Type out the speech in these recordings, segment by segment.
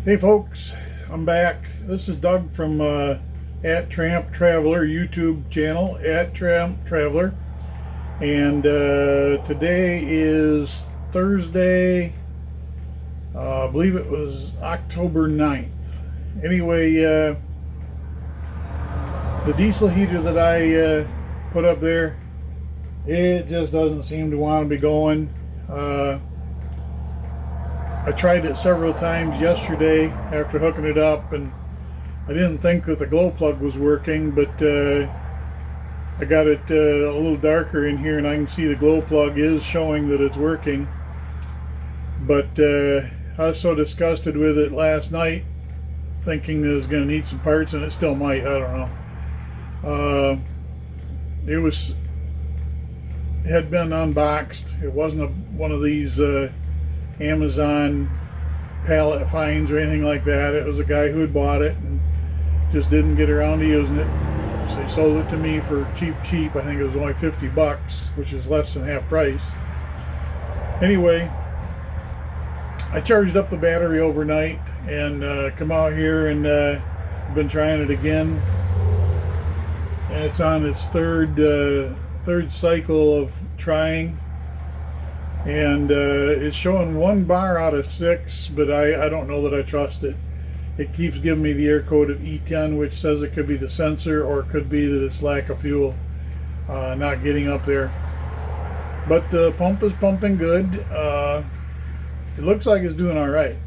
Hey folks, I'm back. This is Doug from at Tramp Traveler YouTube channel, at Tramp Traveler, and today is Thursday. I believe it was October 9th. Anyway, the diesel heater that I put up there, it just doesn't seem to want to be going. I tried it several times yesterday after hooking it up, and I didn't think that the glow plug was working, but I got it a little darker in here and I can see the glow plug is showing that it's working. But I was so disgusted with it last night, thinking that it was going to need some parts, and it still might, I don't know. It had been unboxed. It wasn't one of these Amazon pallet finds or anything like that. It was a guy who had bought it and just didn't get around to using it, so he sold it to me for cheap. I think it was only 50 bucks, which is less than half price. Anyway, I charged up the battery overnight and come out here and been trying it again, and it's on its third cycle of trying. And it's showing 1 bar out of 6, but I don't know that I trust it. It keeps giving me the error code of E10, which says it could be the sensor, or it could be that it's lack of fuel not getting up there. But the pump is pumping good. It looks like it's doing all right.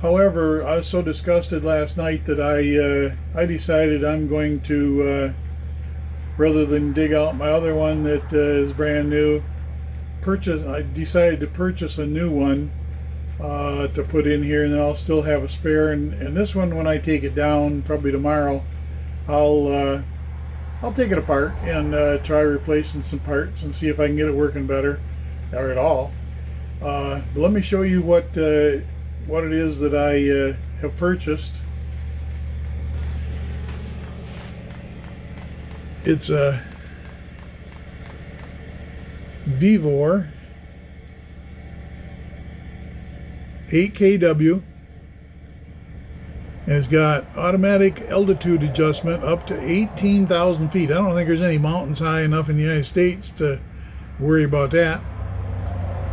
However, I was so disgusted last night that I decided I'm going to, rather than dig out my other one that is brand new, I decided to purchase a new one to put in here, and then I'll still have a spare. And this one, when I take it down, probably tomorrow, I'll take it apart and try replacing some parts and see if I can get it working better or at all. But let me show you what it is that I have purchased. It's a Vevor 8kW, and it's got automatic altitude adjustment up to 18,000 feet. I don't think there's any mountains high enough in the United States to worry about that.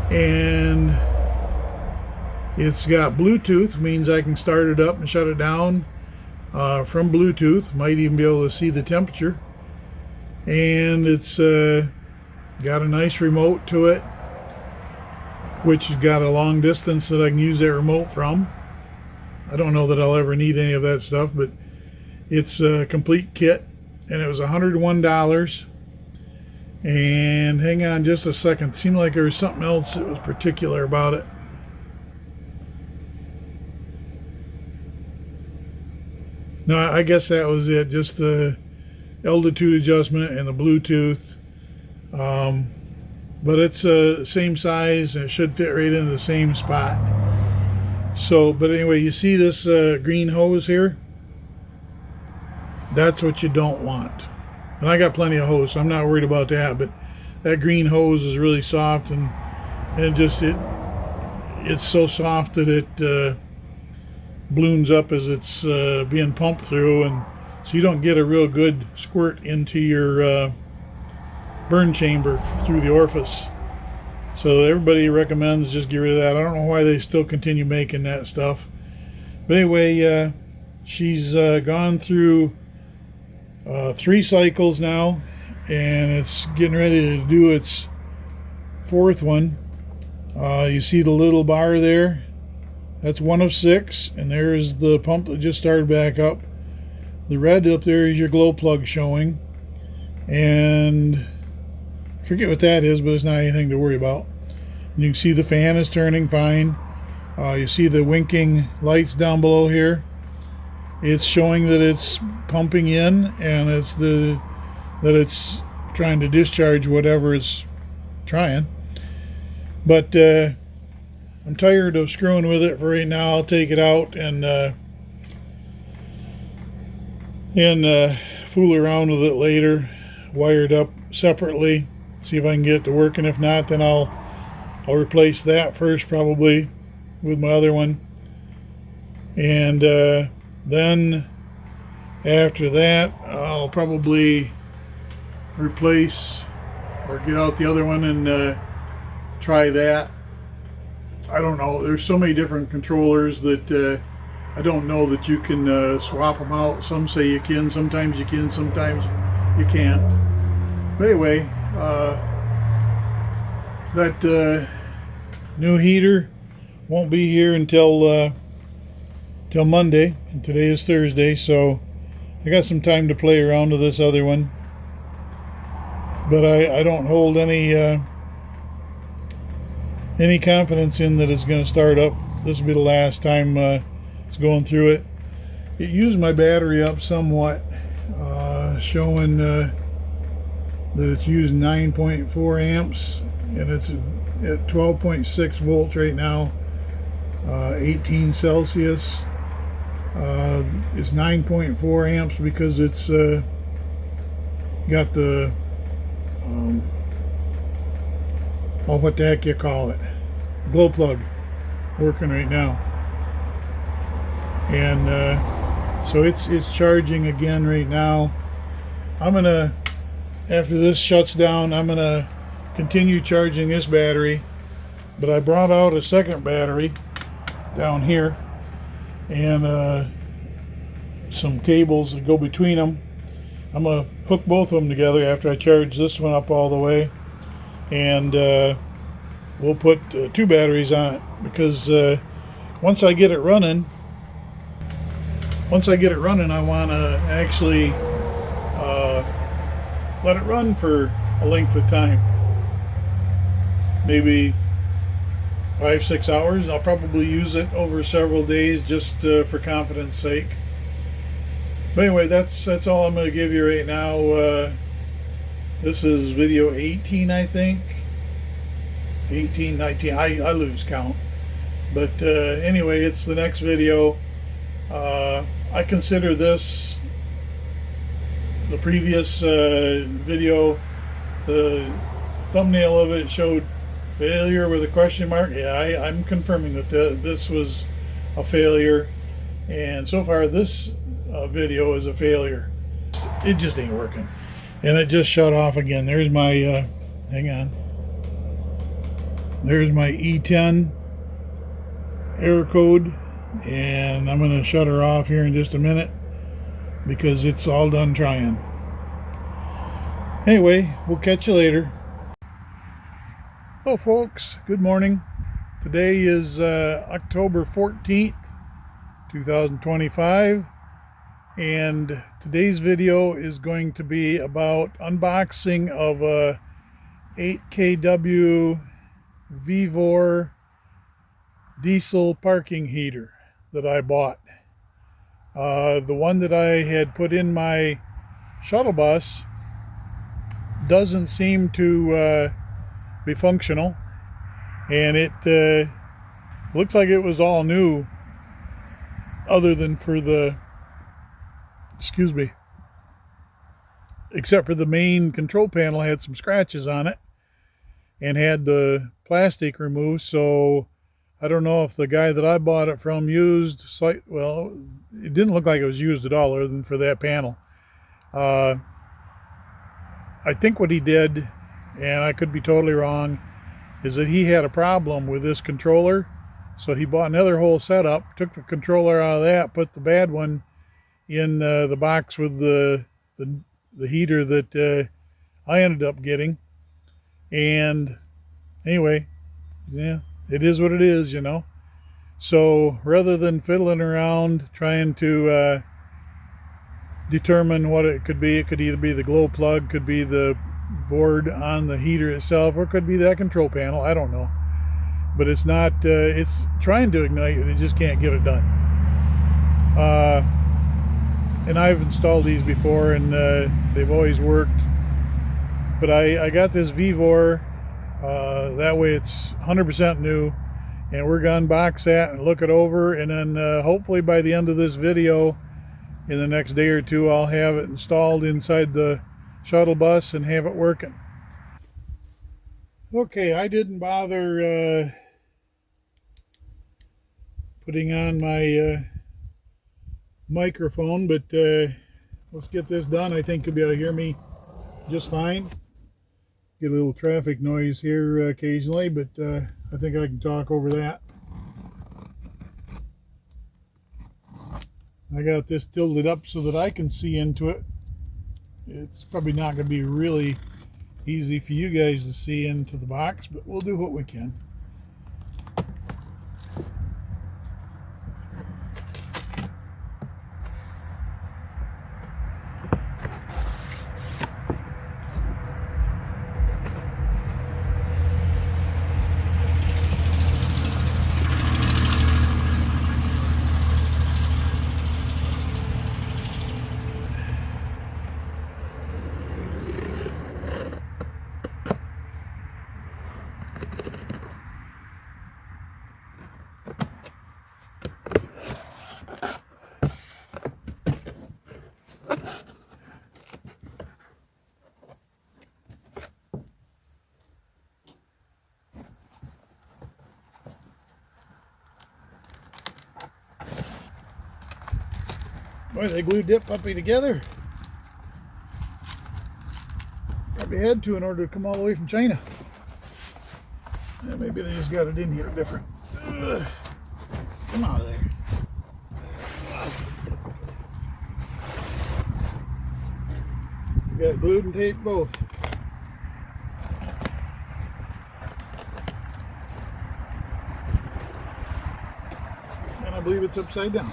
And it's got Bluetooth, means I can start it up and shut it down from Bluetooth. Might even be able to see the temperature. And it's got a nice remote to it, which has got a long distance that I can use that remote from. I don't know that I'll ever need any of that stuff, but it's a complete kit, and it was $101. And hang on just a second. It seemed like there was something else that was particular about it. No, I guess that was it, just the altitude adjustment and the Bluetooth. But it's the same size and it should fit right into the same spot. So, but anyway, you see this green hose here? That's what you don't want. And I got plenty of hose, so I'm not worried about that. But that green hose is really soft, and it's so soft that it balloons up as it's being pumped through, and so you don't get a real good squirt into your burn chamber through the orifice. So everybody recommends just get rid of that. I don't know why they still continue making that stuff. But anyway, she's gone through 3 cycles now, and it's getting ready to do its 4th one. You see the little bar there? That's 1 of 6, and there's the pump that just started back up. The red up there is your glow plug showing, and I forget what that is, but it's not anything to worry about. And you can see the fan is turning fine. You see the winking lights down below here. It's showing that it's pumping in, and that it's trying to discharge whatever it's trying. But I'm tired of screwing with it for right now. I'll take it out and fool around with it later, wired up separately, see if I can get it to work, and if not, then I'll replace that first probably with my other one. And then after that, I'll probably replace or get out the other one and try that. I don't know. There's so many different controllers that I don't know that you can swap them out. Some say you can, sometimes you can, sometimes you can't. But anyway, that new heater won't be here until till Monday, and today is Thursday, so I got some time to play around with this other one. But I don't hold any confidence in that it's going to start up. This will be the last time it's going through it. It used my battery up somewhat, showing that it's used 9.4 amps, and it's at 12.6 volts right now, 18 Celsius. It's 9.4 amps because it's got the what the heck you call it, glow plug working right now, and so it's charging again right now. I'm gonna, after this shuts down, I'm gonna continue charging this battery, but I brought out a second battery down here and some cables that go between them. I'm gonna hook both of them together after I charge this one up all the way, and we'll put two batteries on it, because once I get it running, I want to actually let it run for a length of time, maybe 5-6 hours. I'll probably use it over several days just for confidence sake. But anyway, that's all I'm going to give you right now. This is video 18, I think. 18, 19, I lose count. But anyway, it's the next video. I consider this the previous video. The thumbnail of it showed failure with a question mark. Yeah, I'm confirming that this was a failure, and so far this video is a failure. It just ain't working, and it just shut off again. There's my hang on, there's my E10 error code, and I'm going to shut her off here in just a minute because it's all done trying. Anyway, we'll catch you later. Hello folks, good morning. Today is October 14th, 2025, and today's video is going to be about unboxing of a 8kW Vevor diesel parking heater that I bought. The one that I had put in my shuttle bus doesn't seem to be functional, and it looks like it was all new, other than for the, excuse me, except for the main control panel had some scratches on it and had the plastic removed. So I don't know if the guy that I bought it from used well, it didn't look like it was used at all, other than for that panel. I think what he did, and I could be totally wrong, is that he had a problem with this controller, so he bought another whole setup, took the controller out of that, put the bad one in the box with the heater that I ended up getting. And anyway, yeah, it is what it is, you know. So rather than fiddling around trying to determine what it could either be the glow plug, could be the board on the heater itself, or it could be that control panel. I don't know, but it's not it's trying to ignite it just can't get it done. And I've installed these before, and they've always worked, but I got this Vevor, that way it's 100% new, and we're gonna unbox that and look it over, and then hopefully by the end of this video, in the next day or two, I'll have it installed inside the shuttle bus and have it working. Okay, I didn't bother putting on my microphone, but let's get this done. I think you'll be able to hear me just fine. Get a little traffic noise here occasionally, but I think I can talk over that. I got this tilted up so that I can see into it. It's probably not going to be really easy for you guys to see into the box, but we'll do what we can. Boy, they glued that puppy together. Probably had to in order to come all the way from China. Yeah, maybe they just got it in here different. Ugh. Come out of there. We got glued and taped both. And I believe it's upside down.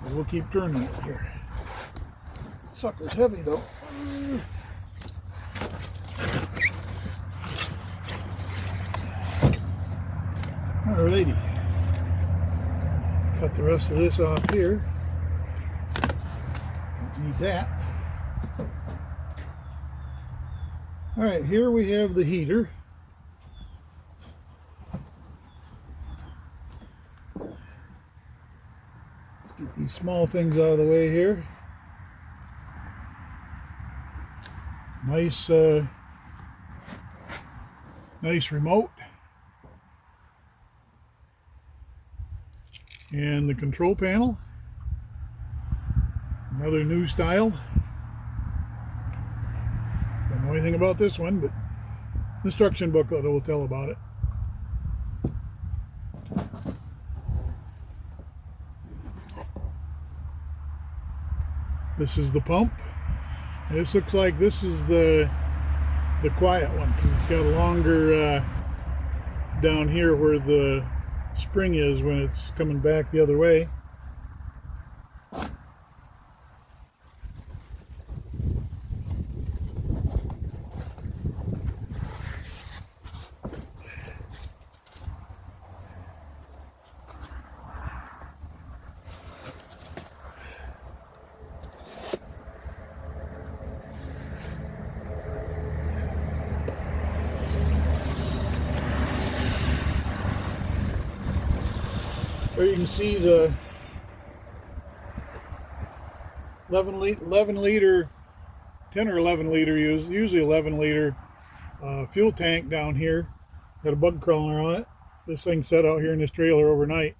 So we'll keep turning it here. Sucker's heavy though. Alrighty. Cut the rest of this off here. Don't need that. Alright, here we have the heater. Let's get these small things out of the way here. Nice, nice remote. And the control panel. Another new style. Don't know anything about this one, but instruction booklet will tell about it. This is the pump. This looks like this is the quiet one because it's got a longer down here where the spring is when it's coming back the other way. There you can see the 11 liter, 10 or 11 liter, usually 11 liter fuel tank down here. Got a bug crawler on it. This thing set out here in this trailer overnight.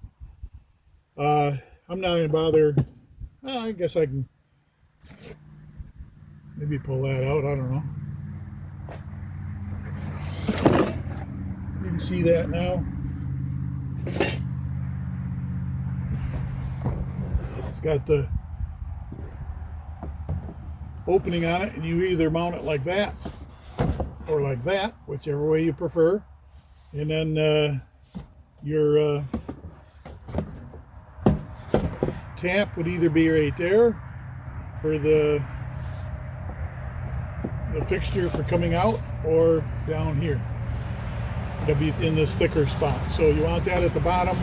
I'm not going to bother. I guess I can maybe pull that out. I don't know. You can see that now. Got the opening on it, and you either mount it like that or like that, whichever way you prefer. And then your tap would either be right there for the fixture for coming out, or down here. It'll be in this thicker spot. So you want that at the bottom.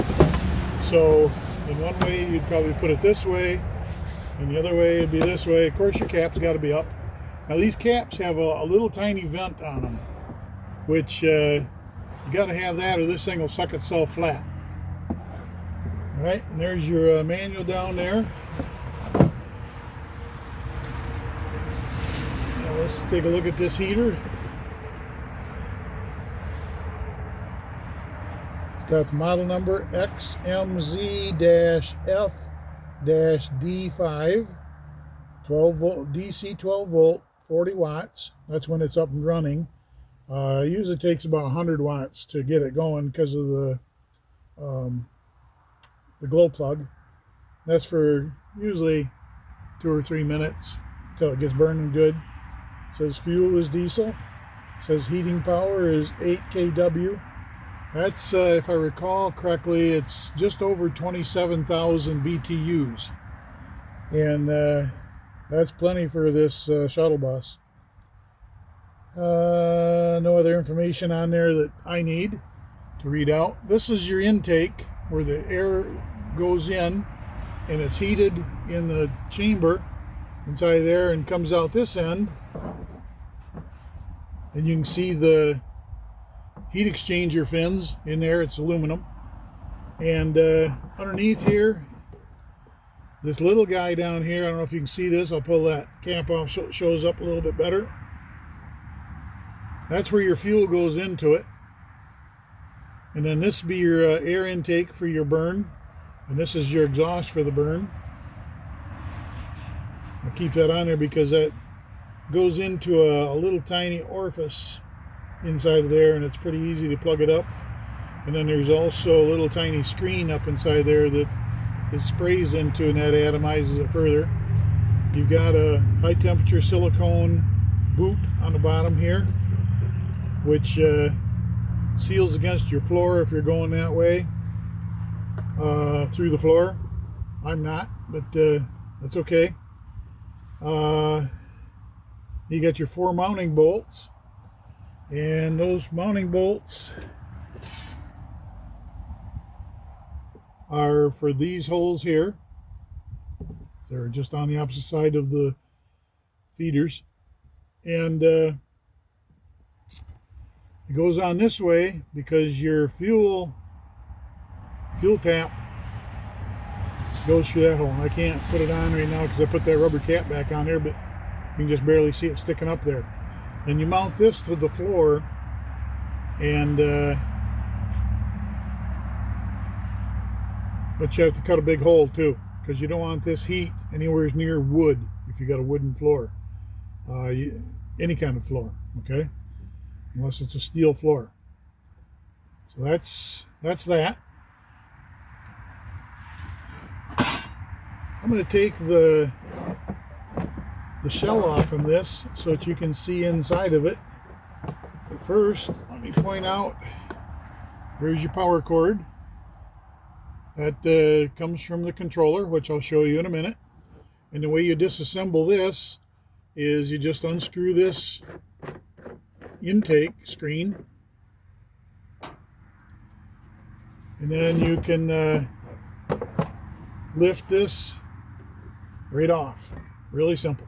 So in one way, you'd probably put it this way, and the other way would be this way. Of course, your cap's got to be up. Now, these caps have a little tiny vent on them, which you got to have that, or this thing will suck itself flat. All right, and there's your manual down there. Now, let's take a look at this heater. Got the model number XMZ-F D5, 12 volt, DC 12 volt, 40 watts. That's when it's up and running. Usually takes about 100 watts to get it going because of the glow plug. That's for usually 2 or 3 minutes till it gets burning good. It says fuel is diesel. It says heating power is 8 kW. That's, if I recall correctly, it's just over 27,000 BTUs. And that's plenty for this shuttle bus. No other information on there that I need to read out. This is your intake where the air goes in and it's heated in the chamber inside there and comes out this end. And you can see the heat exchanger fins in there. It's aluminum. And underneath here, this little guy down here, I don't know if you can see this. I'll pull that cap off so it shows up a little bit better. That's where your fuel goes into it. And then this will be your air intake for your burn. And this is your exhaust for the burn. I'll keep that on there because that goes into a little tiny orifice inside of there, and it's pretty easy to plug it up. And then there's also a little tiny screen up inside there that it sprays into, and that atomizes it further. You've got a high temperature silicone boot on the bottom here, which seals against your floor if you're going that way through the floor. I'm not, but that's okay. You got your 4 mounting bolts, and those mounting bolts are for these holes here. They're just on the opposite side of the feeders, and it goes on this way because your fuel tap goes through that hole. I can't put it on right now because I put that rubber cap back on there, but you can just barely see it sticking up there. And you mount this to the floor, and but you have to cut a big hole too, because you don't want this heat anywhere near wood if you got a wooden floor, any kind of floor, okay, unless it's a steel floor. So that's that. I'm going to take the shell off from this so that you can see inside of it. But first, let me point out, here's your power cord. That comes from the controller, which I'll show you in a minute. And the way you disassemble this is you just unscrew this intake screen, and then you can lift this right off. Really simple.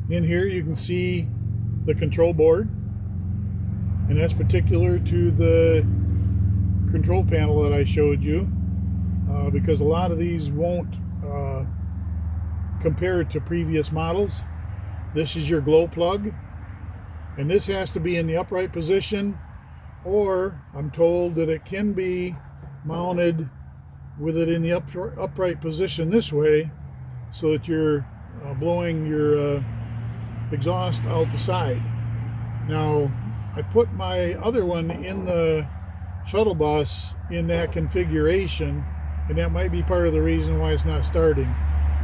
In here you can see the control board, and that's particular to the control panel that I showed you, because a lot of these won't compare to previous models. This is your glow plug, and this has to be in the upright position, or I'm told that it can be mounted with it in the upright position this way, so that you're blowing your exhaust out the side. Now, I put my other one in the shuttle bus in that configuration, and that might be part of the reason why it's not starting.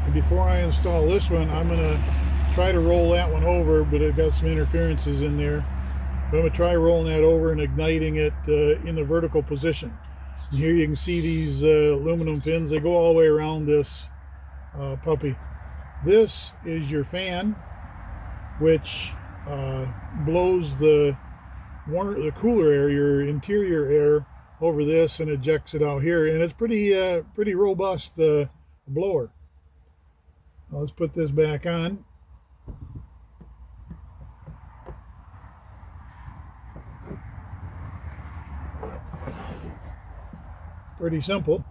And before I install this one, I'm going to try to roll that one over, but it got some interferences in there. But I'm going to try rolling that over and igniting it in the vertical position. And here you can see these aluminum fins. They go all the way around this puppy. This is your fan, which blows the cooler air, your interior air, over this and ejects it out here. And it's pretty robust blower. Now let's put this back on. Pretty simple.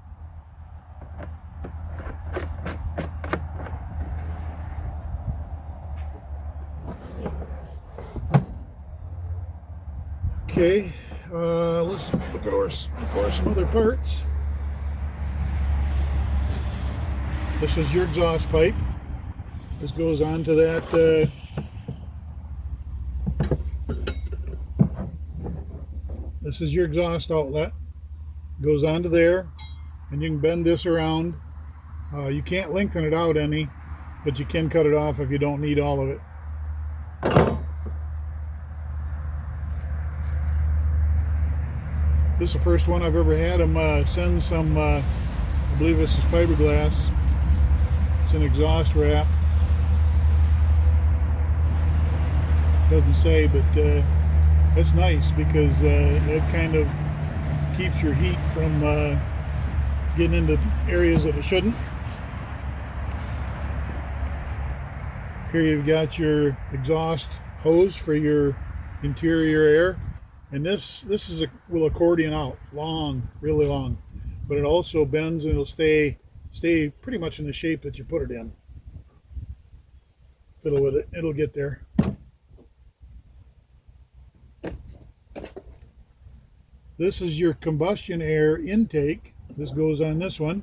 Okay, let's look at some other parts. This is your exhaust pipe. This goes on to that this is your exhaust outlet. Goes onto there, and you can bend this around. You can't lengthen it out any, but you can cut it off if you don't need all of it. This is the first one I've ever had them send some, I believe this is fiberglass. It's an exhaust wrap. Doesn't say, but that's nice because it kind of keeps your heat from getting into areas that it shouldn't. Here you've got your exhaust hose for your interior air, and this will accordion out long, really long, but it also bends and it'll stay pretty much in the shape that you put it in. Fiddle with it, it'll get there. This is your combustion air intake. This goes on this one,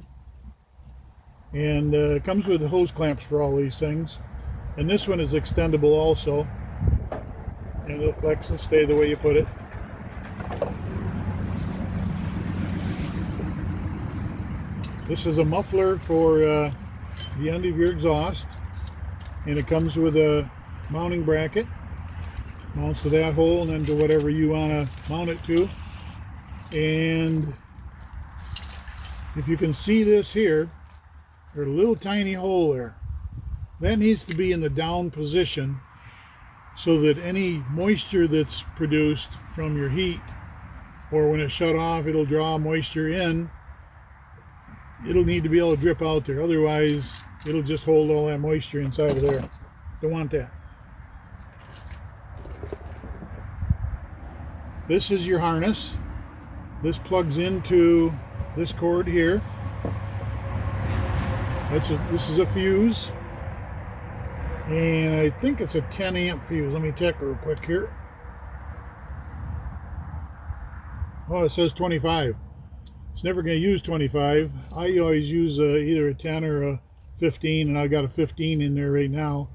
and comes with the hose clamps for all these things. And this one is extendable also, and it'll flex and stay the way you put it. This is a muffler for the end of your exhaust, and it comes with a mounting bracket. Mounts to that hole and then to whatever you want to mount it to. And if you can see this here, there's a little tiny hole there. That needs to be in the down position so that any moisture that's produced from your heat, or when it's shut off, it'll draw moisture in. It'll need to be able to drip out there. Otherwise, it'll just hold all that moisture inside of there. Don't want that. This is your harness. This plugs into this cord here. This is a fuse, and I think it's a 10 amp fuse. Let me check real quick here. Oh, it says 25. It's never going to use 25. I always use either a 10 or a 15, and I've got a 15 in there right now,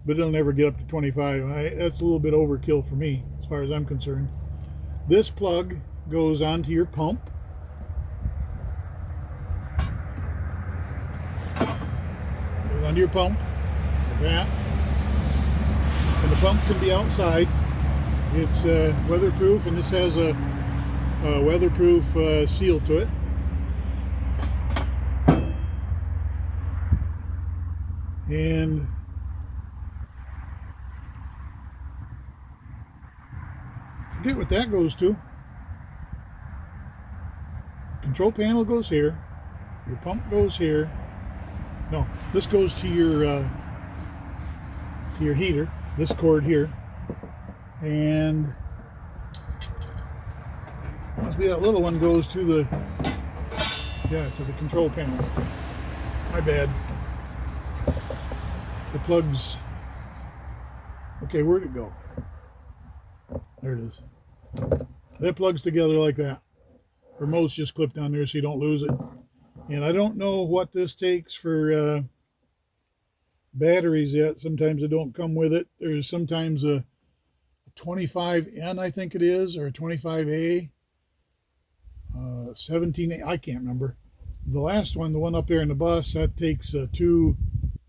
but it'll never get up to 25. That's a little bit overkill for me as far as I'm concerned. This plug goes onto your pump. Goes onto your pump, like that. And the pump can be outside. It's weatherproof, and this has a weatherproof seal to it. And forget what that goes to. Control panel goes here. Your pump goes here. No, this goes to your heater. This cord here, and must be that little one goes to the control panel. My bad. It plugs. Okay, where'd it go? There it is. That plugs together like that. Remote's just clipped on there so you don't lose it. And I don't know what this takes for batteries yet. Sometimes they don't come with it. There's sometimes a 25N, I think it is, or a 25A, 17A, I can't remember. The last one, the one up there in the bus, that takes two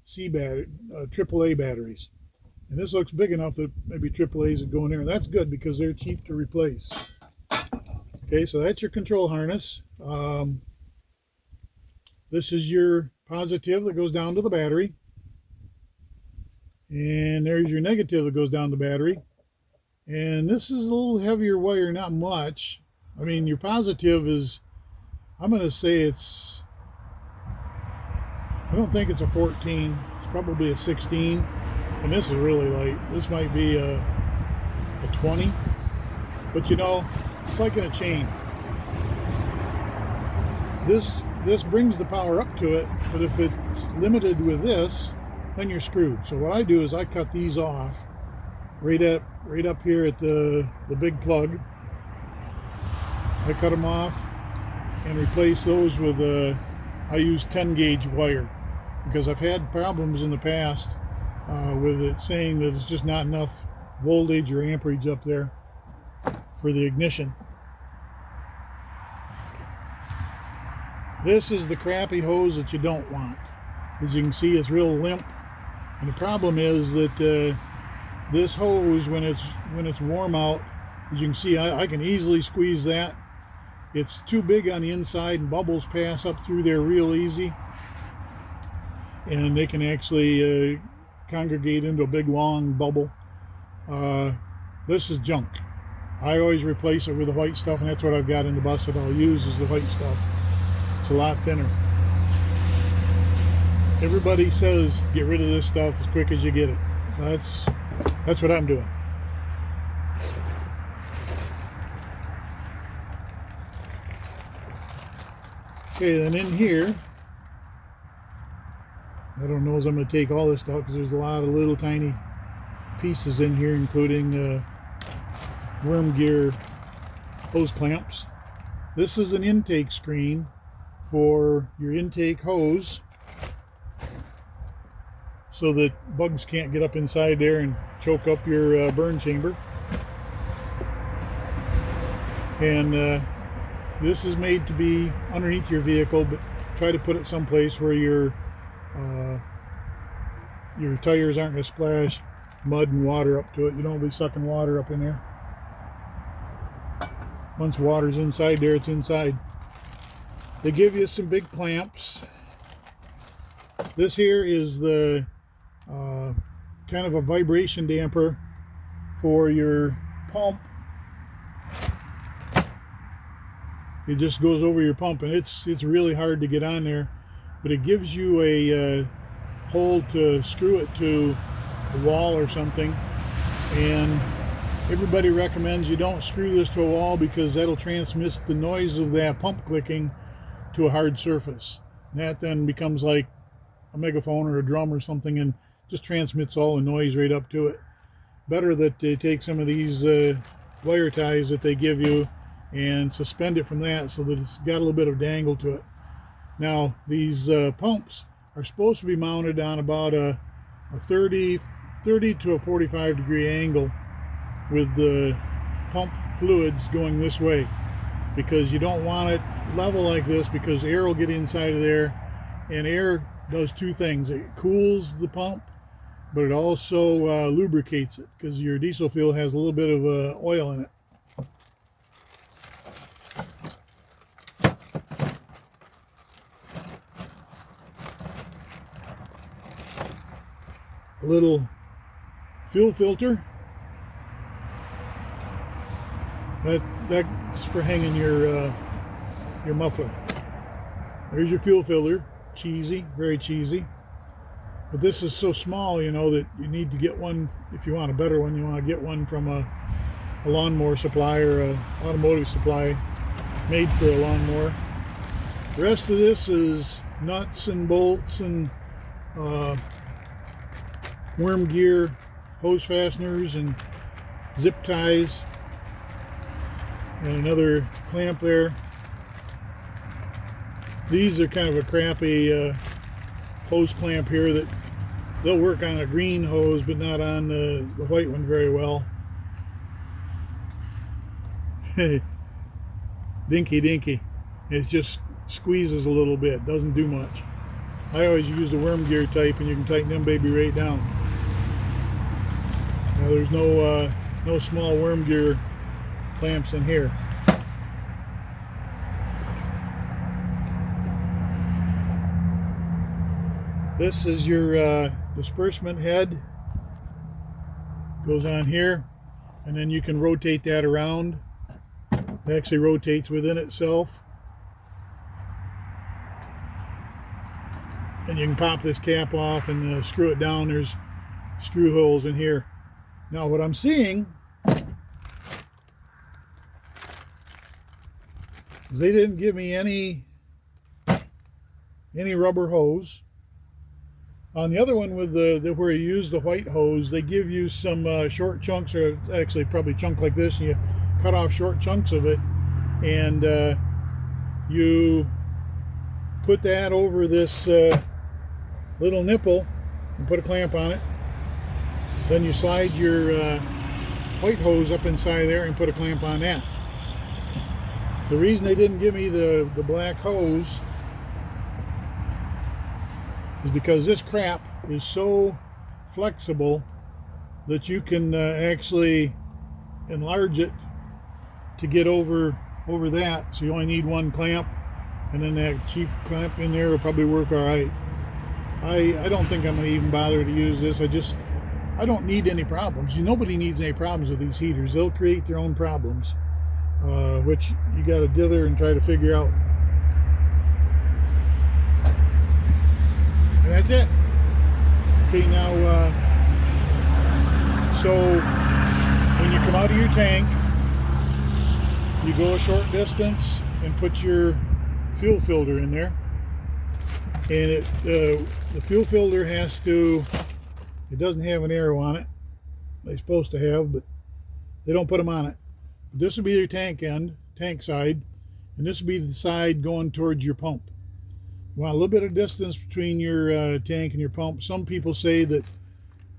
AAA batteries. And this looks big enough that maybe AAAs would go in there. And that's good because they're cheap to replace. Okay, so that's your control harness. This is your positive that goes down to the battery. And there's your negative that goes down the battery. And this is a little heavier wire, not much. I mean, your positive is, I'm going to say it's, I don't think it's a 14. It's probably a 16. And this is really light. This might be a 20. But you know, it's like in a chain. This brings the power up to it, but if it's limited with this, then you're screwed. So what I do is I cut these off right up here at the big plug. I cut them off and replace those with I use 10 gauge wire. because I've had problems in the past with it saying that it's just not enough voltage or amperage up there for the ignition. This is the crappy hose that you don't want. As you can see, it's real limp, and the problem is that this hose, when it's warm out, as you can see, I can easily squeeze that. It's too big on the inside, and bubbles pass up through there real easy, and they can actually congregate into a big long bubble. This is junk. I always replace it with the white stuff, and that's what I've got in the bus that I'll use, is the white stuff. It's a lot thinner. Everybody says get rid of this stuff as quick as you get it. So that's what I'm doing. Okay, then in here, I don't know as I'm going to take all this stuff because there's a lot of little tiny pieces in here, including worm gear hose clamps. This is an intake screen for your intake hose so that bugs can't get up inside there and choke up your burn chamber. And this is made to be underneath your vehicle, but try to put it someplace where your tires aren't going to splash mud and water up to it. You don't be sucking water up in there. Once water's inside there, it's inside. They give you some big clamps. This here is the kind of a vibration damper for your pump. It just goes over your pump, and it's really hard to get on there, but it gives you a hole to screw it to a wall or something. And everybody recommends you don't screw this to a wall because that'll transmit the noise of that pump clicking to a hard surface. And that then becomes like a megaphone or a drum or something and just transmits all the noise right up to it. Better that they take some of these wire ties that they give you and suspend it from that so that it's got a little bit of dangle to it. Now, these pumps are supposed to be mounted on about a 30 to a 45 degree angle with the pump fluids going this way, because you don't want it level like this, because air will get inside of there, and air does two things. It cools the pump, but it also lubricates it, because your diesel fuel has a little bit of oil in it. A little fuel filter. That's for hanging your muffler. There's your fuel filter. Cheesy, very cheesy. But this is so small, you know, that you need to get one. If you want a better one, you want to get one from a lawnmower supply or a automotive supply made for a lawnmower. The rest of this is nuts and bolts and worm gear, hose fasteners, and zip ties, and another clamp there. These are kind of a crappy hose clamp here that they'll work on a green hose but not on the white one very well. Dinky. It just squeezes a little bit, doesn't do much. I always use the worm gear type, and you can tighten them baby right down. Now, there's no small worm gear clamps in here. This is your disbursement head. Goes on here, and then you can rotate that around. It actually rotates within itself. And you can pop this cap off and screw it down. There's screw holes in here. Now, what I'm seeing is they didn't give me any rubber hose. On the other one with the where you use the white hose, they give you some short chunks, or actually probably a chunk like this, and you cut off short chunks of it, and you put that over this little nipple and put a clamp on it. Then you slide your white hose up inside there and put a clamp on that. The reason they didn't give me the black hose is because this crap is so flexible that you can actually enlarge it to get over that. So you only need one clamp, and then that cheap clamp in there will probably work all right. I don't think I'm going to even bother to use this. I don't need any problems. Nobody needs any problems with these heaters. They'll create their own problems, which you got to dither and try to figure out. And that's it. Okay, now, so when you come out of your tank, you go a short distance and put your fuel filter in there. And the fuel filter has to, it doesn't have an arrow on it. They're supposed to have, but they don't put them on it. This will be your tank end, tank side, and this will be the side going towards your pump. You want a little bit of distance between your tank and your pump. Some people say that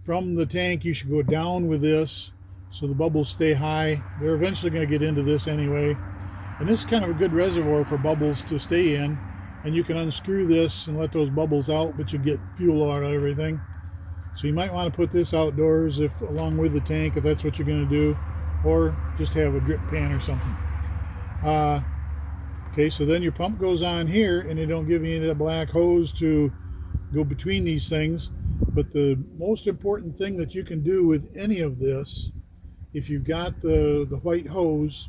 from the tank you should go down with this so the bubbles stay high. They're eventually going to get into this anyway. And this is kind of a good reservoir for bubbles to stay in. And you can unscrew this and let those bubbles out, but you get fuel out of everything. So you might want to put this outdoors along with the tank if that's what you're going to do, or just have a drip pan or something. Okay, so then your pump goes on here, and they don't give you any of that black hose to go between these things. But the most important thing that you can do with any of this, if you've got the white hose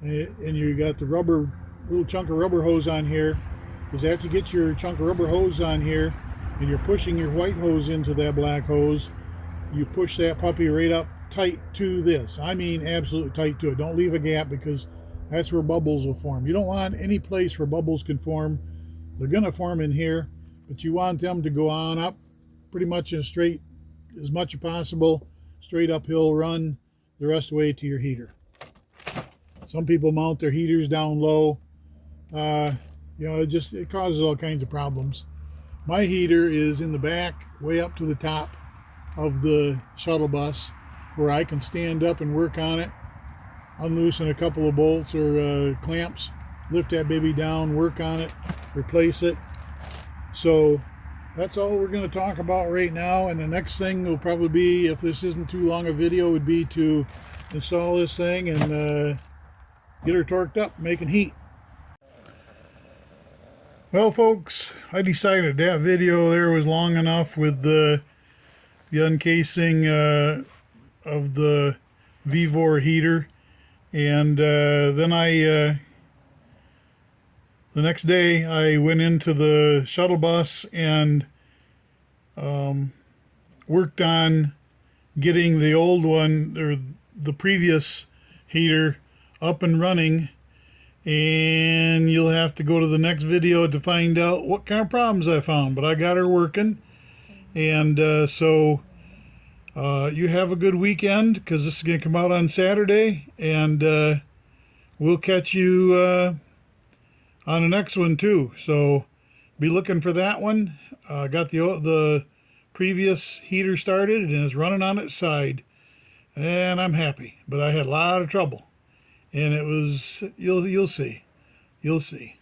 and you got the little chunk of rubber hose on here, is after you get your chunk of rubber hose on here and you're pushing your white hose into that black hose, you push that puppy right up tight to this. I mean absolutely tight to it. Don't leave a gap, because that's where bubbles will form. You don't want any place where bubbles can form. They're going to form in here, but you want them to go on up pretty much in a straight, as much as possible, straight uphill run the rest of the way to your heater. Some people mount their heaters down low. It causes all kinds of problems. My heater is in the back, way up to the top of the shuttle bus, where I can stand up and work on it, unloosen a couple of bolts or clamps, lift that baby down, work on it, replace it. So that's all we're going to talk about right now. And the next thing will probably be, if this isn't too long a video, would be to install this thing and get her torqued up, making heat. Well, folks, I decided that video there was long enough with the uncasing of the Vevor heater. And then the next day I went into the shuttle bus and worked on getting the old one, or the previous heater, up and running. And you'll have to go to the next video to find out what kind of problems I found. But I got her working. And so you have a good weekend, because this is going to come out on Saturday. And we'll catch you on the next one too. So be looking for that one. Got the previous heater started and it's running on its side. And I'm happy. But I had a lot of trouble. And it was, you'll see. You'll see.